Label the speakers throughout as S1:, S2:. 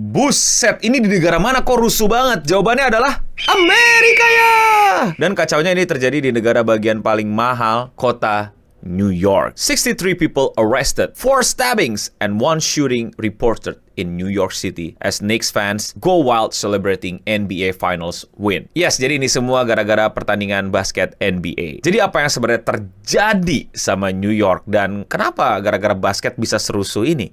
S1: Buset, ini di negara mana kok rusuh banget? Jawabannya adalah Amerika ya! Dan kacaunya ini terjadi di negara bagian paling mahal, kota New York. 63 people arrested, 4 stabbings, and 1 shooting reported in New York City as Knicks fans go wild celebrating NBA Finals win. Yes, jadi ini semua gara-gara pertandingan basket NBA. Jadi apa yang sebenarnya terjadi sama New York dan kenapa gara-gara basket bisa serusuh ini?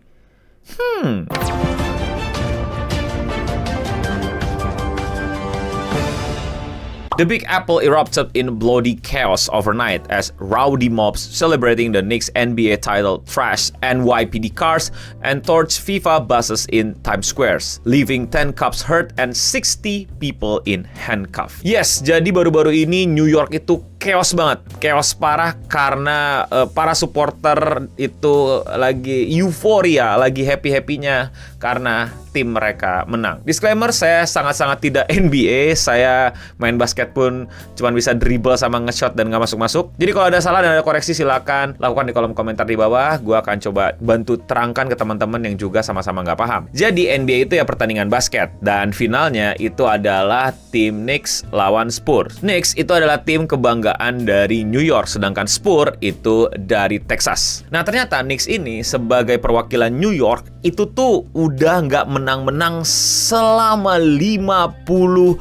S1: The Big Apple erupted in bloody chaos overnight as rowdy mobs celebrating the Knicks NBA title trashed NYPD cars and torched FIFA buses in Times Square, leaving 10 cops hurt and 60 people in handcuffs. Yes, jadi baru-baru ini New York itu chaos banget, chaos parah karena para supporter itu lagi euforia, lagi happy-happynya karena tim mereka menang. Disclaimer, saya sangat-sangat tidak NBA, saya main basket pun cuma bisa dribble sama nge-shot dan nggak masuk-masuk. Jadi kalau ada salah dan ada koreksi silakan lakukan di kolom komentar di bawah. Gua akan coba bantu terangkan ke teman-teman yang juga sama-sama nggak paham. Jadi NBA itu ya pertandingan basket dan finalnya itu adalah tim Knicks lawan Spurs. Knicks itu adalah tim kebanggaan dari New York, sedangkan Spurs itu dari Texas. Nah ternyata Knicks ini sebagai perwakilan New York itu tuh udah nggak menang-menang selama 53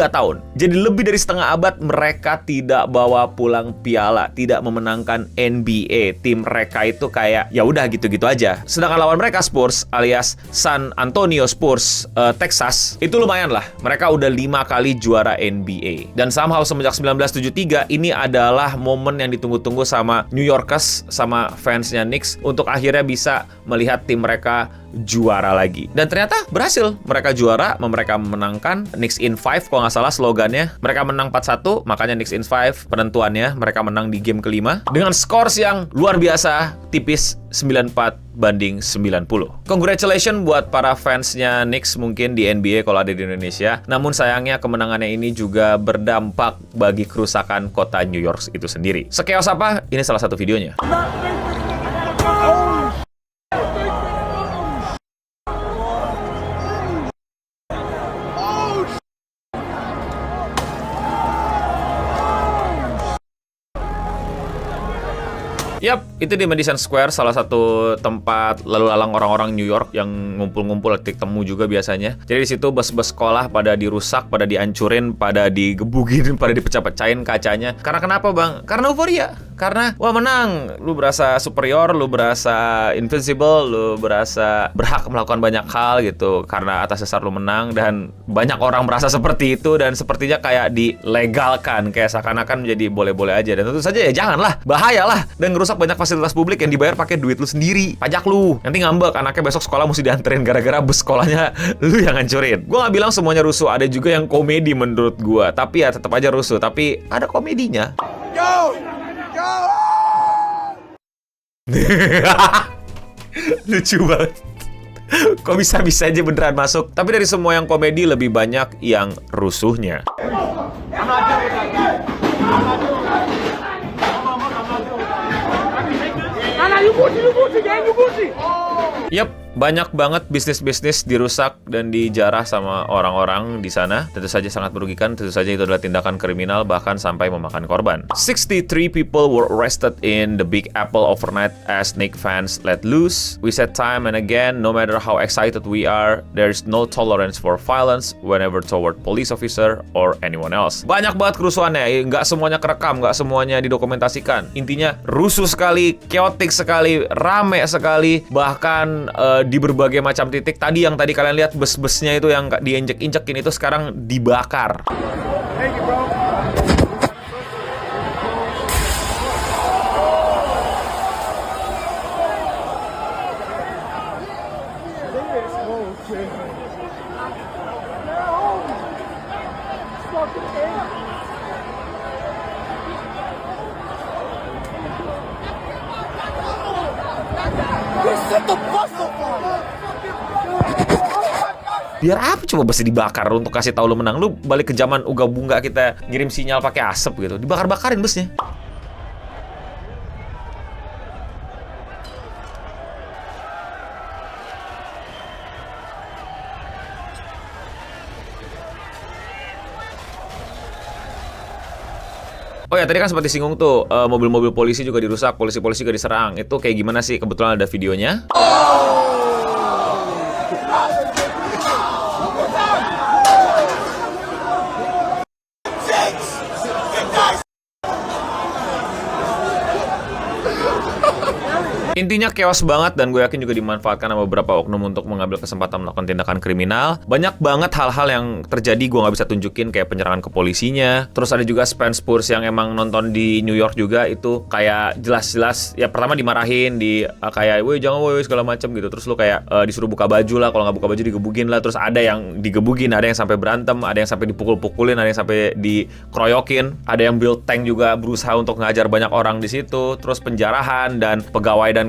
S1: tahun. Jadi lebih dari setengah abad mereka tidak bawa pulang piala, tidak memenangkan NBA. Tim mereka itu kayak ya udah gitu-gitu aja. Sedangkan lawan mereka Spurs alias San Antonio Spurs Texas itu lumayan lah. Mereka udah 5 kali juara NBA. Dan somehow semenjak 1973 ini adalah momen yang ditunggu-tunggu sama New Yorkers sama fansnya Knicks untuk akhirnya bisa melihat tim mereka juara lagi. Dan ternyata berhasil. Mereka juara, mereka memenangkan Knicks in 5 kalau nggak salah slogannya. Mereka menang 4-1, makanya Knicks in 5 penentuannya. Mereka menang di game kelima dengan skors yang luar biasa, tipis 94 banding 90. Congratulations buat para fansnya Knicks mungkin di NBA kalau ada di Indonesia. Namun sayangnya kemenangannya ini juga berdampak bagi kerusakan kota New York itu sendiri. Sekeos apa? Ini salah satu videonya. Yap, itu di Madison Square, salah satu tempat lalu lalang orang-orang New York yang ngumpul-ngumpul, titik temu juga biasanya. Jadi di situ bus-bus sekolah pada dirusak, pada dihancurin, pada digebukin, pada dipecah-pecahin kacanya. Karena kenapa, Bang? Karena euforia. Karena wah menang, lu berasa superior, lu berasa invincible, lu berasa berhak melakukan banyak hal gitu. Karena atas dasar lu menang dan banyak orang merasa seperti itu dan sepertinya kayak dilegalkan, kayak seakan-akan menjadi boleh-boleh aja. Dan tentu saja ya janganlah, bahayalah dan ngerusak banyak fasilitas publik yang dibayar pakai duit lu sendiri, pajak lu. Nanti ngambek, anaknya besok sekolah mesti dianterin gara-gara bus sekolahnya lu yang hancurin. Gua nggak bilang semuanya rusuh, ada juga yang komedi menurut gua. Tapi ya tetap aja rusuh, tapi ada komedinya. Yo! Yo! Lucu banget. Kok bisa-bisa aja beneran masuk? Tapi dari semua yang komedi lebih banyak yang rusuhnya. Yap, banyak banget bisnis-bisnis dirusak dan dijarah sama orang-orang di sana. Tentu saja sangat merugikan, tentu saja itu adalah tindakan kriminal bahkan sampai memakan korban. 63 people were arrested in the Big Apple overnight as Knicks fans let loose. We said time and again, no matter how excited we are, there is no tolerance for violence whenever toward police officer or anyone else. Banyak banget kerusuhannya, nggak semuanya kerekam, nggak semuanya didokumentasikan. Intinya rusuh sekali, chaotic sekali, rame sekali, bahkan di berbagai macam titik. Tadi yang tadi kalian lihat bus-busnya itu yang diinjek-injekin itu sekarang dibakar. Thank you, bro. Biar apa coba besi dibakar untuk kasih tahu lu menang? Lu balik ke zaman uga bunga kita ngirim sinyal pakai asap gitu. Dibakar-bakarin busnya. Oh ya, tadi kan sempat disinggung tuh, mobil-mobil polisi juga dirusak, polisi-polisi juga diserang. Itu kayak gimana sih? Kebetulan ada videonya. Intinya chaos banget, dan gue yakin juga dimanfaatkan sama beberapa oknum untuk mengambil kesempatan melakukan tindakan kriminal. Banyak banget hal-hal yang terjadi gue nggak bisa tunjukin, kayak penyerangan ke polisinya. Terus ada juga fans Spurs yang emang nonton di New York juga, itu kayak jelas-jelas ya pertama dimarahin, kayak woi jangan woi segala macem gitu. Terus lu kayak disuruh buka baju lah, kalau nggak buka baju digebugin lah. Terus ada yang digebugin, ada yang sampai berantem, ada yang sampai dipukul-pukulin, ada yang sampai dikeroyokin, ada yang build tank juga berusaha untuk ngajar banyak orang di situ. Terus penjarahan dan pegawai dan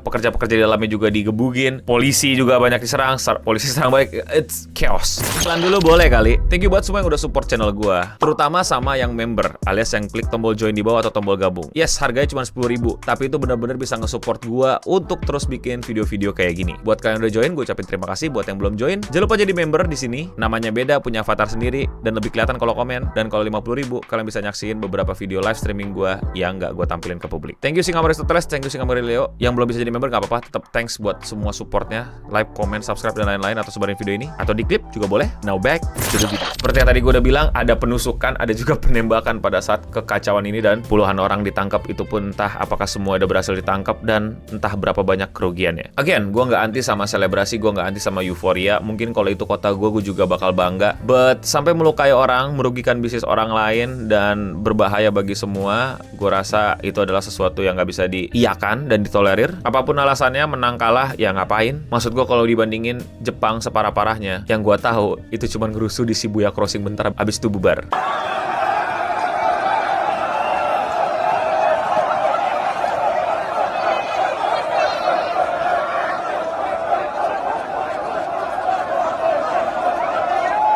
S1: pekerja-pekerja di dalamnya juga digebugin. Polisi juga banyak diserang, polisi serang balik. It's chaos. Iklan dulu boleh kali. Thank you buat semua yang udah support channel gua, terutama sama yang member alias yang klik tombol join di bawah atau tombol gabung. Yes, harganya cuma 10.000, tapi itu benar-benar bisa nge-support gua untuk terus bikin video-video kayak gini. Buat kalian yang udah join, gue ucapin terima kasih. Buat yang belum join, jangan lupa jadi member di sini. Namanya beda, punya avatar sendiri, dan lebih kelihatan kalau komen. Dan kalau 50.000, kalian bisa nyaksiin beberapa video live streaming gua yang nggak gue tampilin ke publik. Thank you Singapore Aristoteles, thank you Singapore Leo. Yang belum bisa jadi member nggak apa-apa, tetap thanks buat semua supportnya, like, comment, subscribe dan lain-lain, atau sebarin video ini atau di klip juga boleh. Now back to the video. Seperti yang tadi gue udah bilang, ada penusukan, ada juga penembakan pada saat kekacauan ini, dan puluhan orang ditangkap. Itu pun entah apakah semua udah berhasil ditangkap dan entah berapa banyak kerugiannya. Again, gue nggak anti sama selebrasi, gue nggak anti sama euforia. Mungkin kalau itu kota gue juga bakal bangga. But sampai melukai orang, merugikan bisnis orang lain, dan berbahaya bagi semua, gue rasa itu adalah sesuatu yang nggak bisa diiyakan dan ditolerir. Apapun alasannya, menang kalah ya ngapain. Maksud gue kalau dibandingin Jepang separah-parahnya, yang gue tahu itu cuma ngerusuh di Shibuya Crossing bentar, abis itu bubar.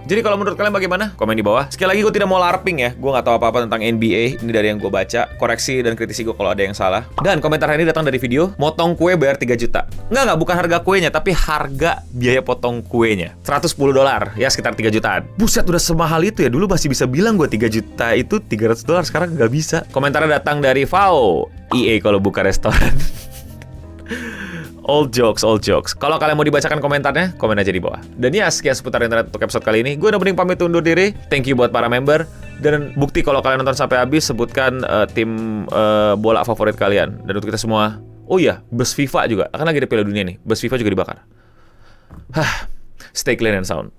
S1: Jadi kalau menurut kalian bagaimana? Komen di bawah. Sekali lagi gue tidak mau larping ya. Gue nggak tahu apa-apa tentang NBA. Ini dari yang gue baca. Koreksi dan kritisi gue kalau ada yang salah. Dan komentar hari ini datang dari video motong kue bayar 3 juta. Nggak, bukan harga kuenya, tapi harga biaya potong kuenya. $110, ya sekitar 3 jutaan. Buset, udah semahal itu ya. Dulu masih bisa bilang gue 3 juta itu $300, sekarang nggak bisa. Komentarnya datang dari Vao. EA kalau buka restoran. All jokes. Kalau kalian mau dibacakan komentarnya, komen aja di bawah. Dan ya, sekian seputar internet untuk episode kali ini. Gue udah mending pamit undur diri. Thank you buat para member. Dan bukti kalau kalian nonton sampai habis, sebutkan tim bola favorit kalian. Dan untuk kita semua, oh iya, bus FIFA juga. Akan lagi ada Piala Dunia nih. Bus FIFA juga dibakar. Stay clean and sound.